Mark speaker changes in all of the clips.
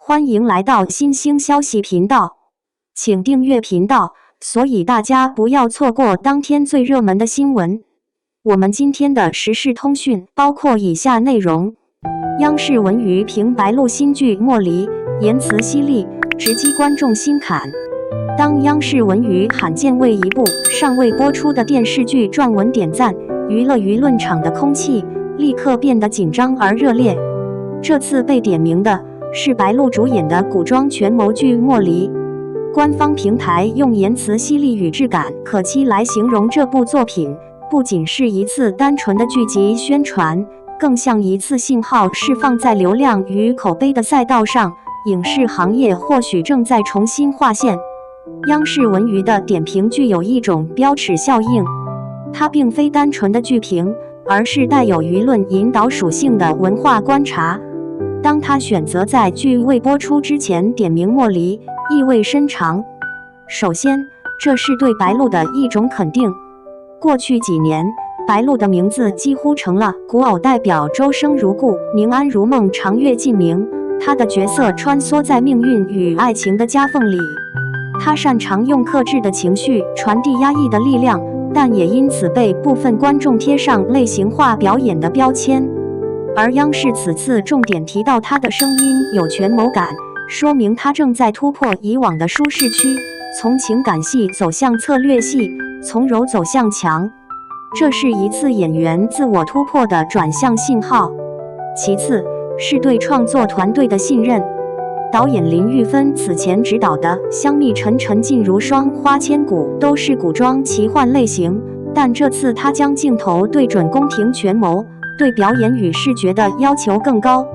Speaker 1: 欢迎来到新兴消息频道，请订阅频道，所以大家不要错过当天最热门的新闻。我们今天的时事通讯包括以下内容：央视文娱评白鹿新剧《莫离》，言辞犀利，直击观众心坎。当央视文娱罕见为一部尚未播出的电视剧撰文点赞，娱乐舆论场的空气立刻变得紧张而热烈。这次被点名的是白鹿主演的古装权谋剧《莫离》。官方平台用言辞犀利与质感可期来形容这部作品，不仅是一次单纯的剧集宣传，更像一次信号释放在流量与口碑的赛道上。影视行业或许正在重新划线。央视文娱的点评具有一种标尺效应，它并非单纯的剧评，而是带有舆论引导属性的文化观察。当他选择在剧未播出之前点名莫离，意味深长。首先，这是对白鹿的一种肯定。过去几年，白鹿的名字几乎成了古偶代表周生如故，宁安如梦，长月烬明。他的角色穿梭在命运与爱情的夹缝里，他擅长用克制的情绪传递压抑的力量，但也因此被部分观众贴上类型化表演的标签。而央视此次重点提到他的声音有权谋感，说明他正在突破以往的舒适区，从情感戏走向策略戏，从柔走向强。这是一次演员自我突破的转向信号。其次是对创作团队的信任。导演林玉芬此前执导的《香蜜沉沉烬如霜》《花千骨》都是古装奇幻类型，但这次他将镜头对准宫廷权谋，对表演与视觉的要求更高。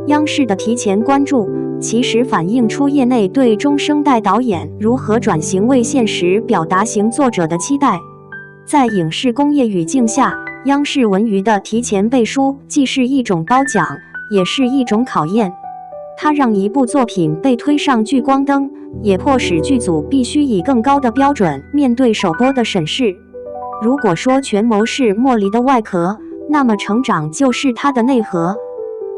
Speaker 1: 央视的提前关注，其实反映出业内对中生代导演如何转型为现实表达型作者的期待。在影视工业语境下，央视文娱的提前背书既是一种褒奖，也是一种考验。它让一部作品被推上聚光灯，也迫使剧组必须以更高的标准面对首播的审视。如果说权谋是莫离的外壳，那么成长就是它的内核。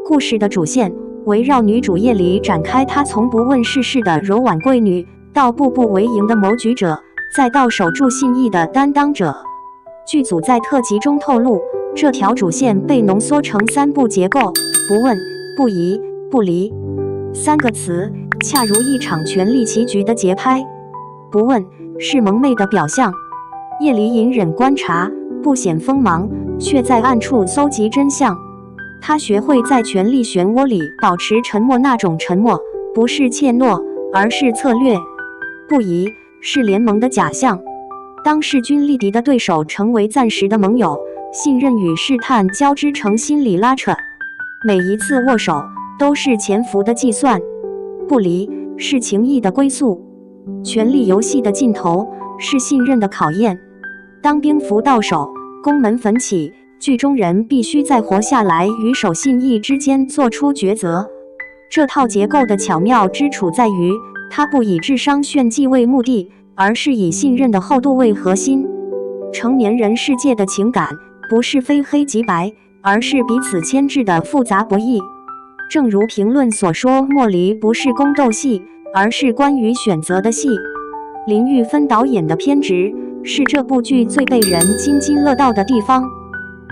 Speaker 1: 故事的主线围绕女主叶离展开，她从不问世事的柔婉贵女，到步步为营的谋局者，再到守住信义的担当者。剧组在特辑中透露，这条主线被浓缩成3步结构：不问、不疑、不离。3个词恰如一场权力棋局的节拍。不问是蒙昧的表象，叶离隐忍观察，不显锋芒，却在暗处搜集真相。他学会在权力漩涡里保持沉默，那种沉默不是怯懦，而是策略。不疑是联盟的假象，当势均力敌的对手成为暂时的盟友，信任与试探交织成心理拉扯，每一次握手都是潜伏的计算。不离是情谊的归宿，权力游戏的尽头是信任的考验。当兵符到手，宫门焚起，剧中人必须在活下来与守信义之间做出抉择。这套结构的巧妙之处在于，它不以智商炫技为目的，而是以信任的厚度为核心。成年人世界的情感不是非黑即白，而是彼此牵制的复杂博弈。正如评论所说，莫离不是宫斗戏，而是关于选择的戏。林玉芬导演的偏执是这部剧最被人津津乐道的地方。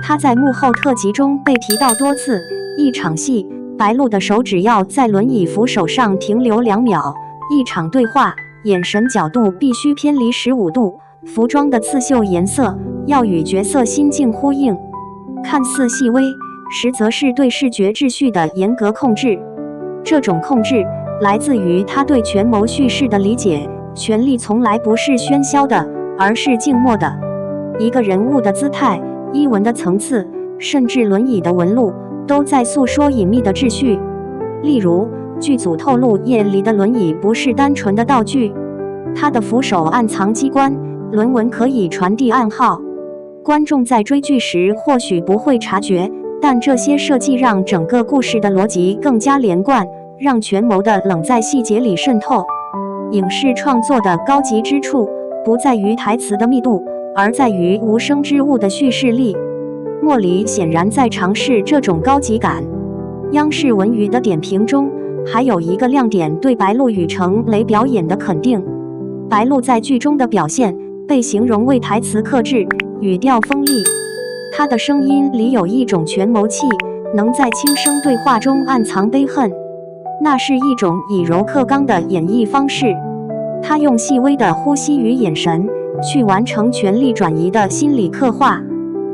Speaker 1: 他在幕后特辑中被提到多次，一场戏白鹿的手只要在轮椅扶手上停留2秒，一场对话眼神角度必须偏离15度，服装的刺绣颜色要与角色心境呼应。看似细微，实则是对视觉秩序的严格控制。这种控制来自于他对权谋叙事的理解，权力从来不是喧嚣的，而是静默的。一个人物的姿态、衣纹的层次，甚至轮椅的纹路，都在诉说隐秘的秩序。例如，剧组透露叶离的轮椅不是单纯的道具，他的扶手暗藏机关，轮纹可以传递暗号。观众在追剧时或许不会察觉，但这些设计让整个故事的逻辑更加连贯，让权谋的冷在细节里渗透。影视创作的高级之处，不在于台词的密度，而在于无声之物的叙事力。莫离显然在尝试这种高级感。央视文娱的点评中还有一个亮点对白鹿与程雷表演的肯定。白鹿在剧中的表现被形容为台词克制，语调锋利，她的声音里有一种权谋气，能在轻声对话中暗藏悲恨，那是一种以柔克刚的演绎方式。她用细微的呼吸与眼神去完成权力转移的心理刻画，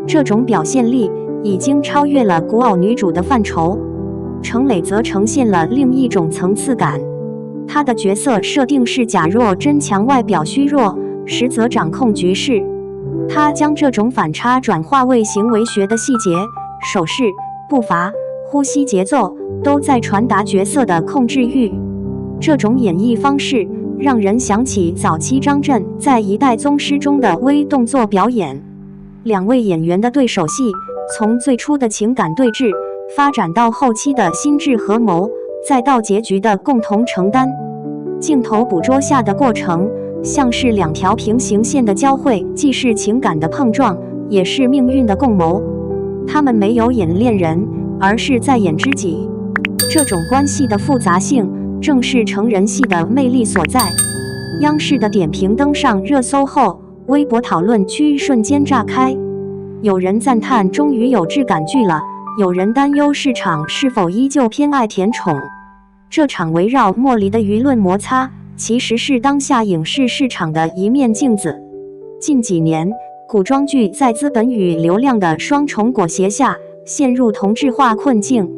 Speaker 1: 这种表现力已经超越了古偶女主的范畴。程磊则呈现了另一种层次感，他的角色设定是假弱真强，外表虚弱，实则掌控局势。他将这种反差转化为行为学的细节，手势、步伐、呼吸节奏都在传达角色的控制欲。这种演绎方式让人想起早期张震在《一代宗师》中的微动作表演。两位演员的对手戏，从最初的情感对峙发展到后期的心智合谋，再到结局的共同承担。镜头捕捉下的过程像是两条平行线的交汇，既是情感的碰撞，也是命运的共谋。他们没有演恋人，而是在演知己。这种关系的复杂性正是成人戏的魅力所在。央视的点评登上热搜后，微博讨论区瞬间炸开，有人赞叹终于有质感剧了，有人担忧市场是否依旧偏爱甜宠。这场围绕莫离的舆论摩擦，其实是当下影视市场的一面镜子。近几年，古装剧在资本与流量的双重裹挟下，陷入同质化困境，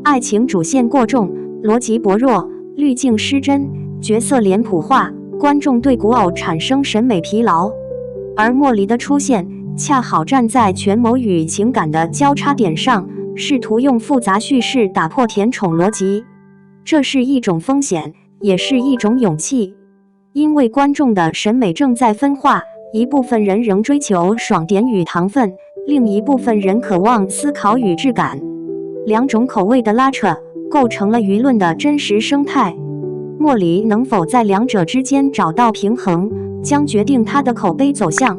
Speaker 1: 爱情主线过重，逻辑薄弱，滤镜失真，角色脸谱化，观众对古偶产生审美疲劳。而莫离的出现，恰好站在权谋与情感的交叉点上，试图用复杂叙事打破甜宠逻辑。这是一种风险，也是一种勇气，因为观众的审美正在分化，一部分人仍追求爽点与糖分，另一部分人渴望思考与质感。两种口味的拉扯，构成了舆论的真实生态。莫离能否在两者之间找到平衡，将决定他的口碑走向。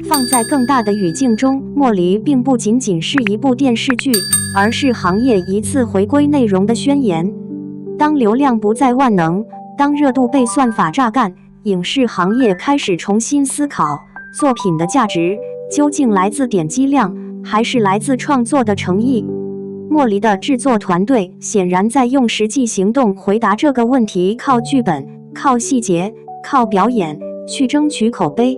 Speaker 1: 放在更大的语境中，莫离并不仅仅是一部电视剧，而是行业一次回归内容的宣言。当流量不再万能，当热度被算法榨干，影视行业开始重新思考作品的价值究竟来自点击量，还是来自创作的诚意。莫离的制作团队显然在用实际行动回答这个问题，靠剧本，靠细节，靠表演去争取口碑。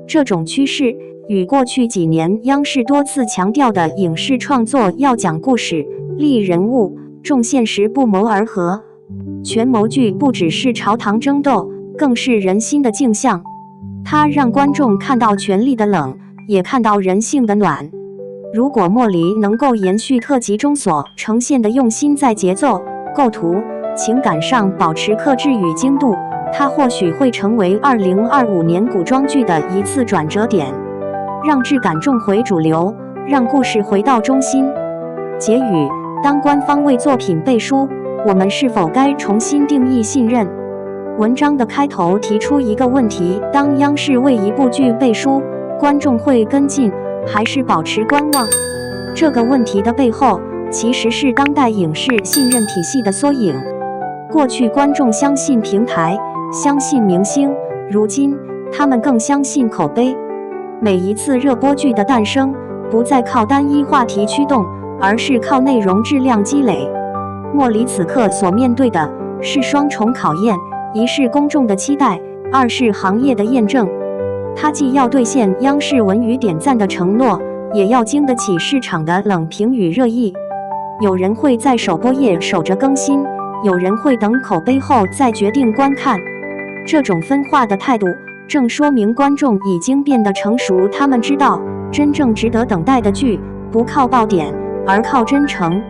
Speaker 1: 这种趋势与过去几年央视多次强调的影视创作要讲故事、立人物、重现实不谋而合。权谋剧不只是朝堂争斗，更是人心的镜像。它让观众看到权力的冷，也看到人性的暖。如果莫离能够延续特辑中所呈现的用心，在节奏、构图、情感上保持克制与精度，它或许会成为2025年古装剧的一次转折点，让质感重回主流，让故事回到中心。结语：当官方为作品背书，我们是否该重新定义信任？文章的开头提出一个问题：当央视为一部剧背书，观众会跟进，还是保持观望？这个问题的背后，其实是当代影视信任体系的缩影。过去观众相信平台，相信明星，如今他们更相信口碑。每一次热播剧的诞生，不再靠单一话题驱动，而是靠内容质量积累。莫离此刻所面对的是双重考验，一是公众的期待，二是行业的验证。他既要兑现央视文娱点赞的承诺，也要经得起市场的冷评与热议。有人会在首播夜守着更新，有人会等口碑后再决定观看。这种分化的态度，正说明观众已经变得成熟，他们知道真正值得等待的剧，不靠爆点，而靠真诚。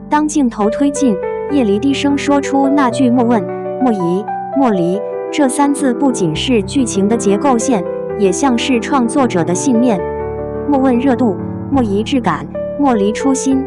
Speaker 1: 当镜头推进，叶离低声说出那句莫问、莫疑、莫离，这三字不仅是剧情的结构线，也像是创作者的信念。莫问热度，莫疑质感，莫离初心。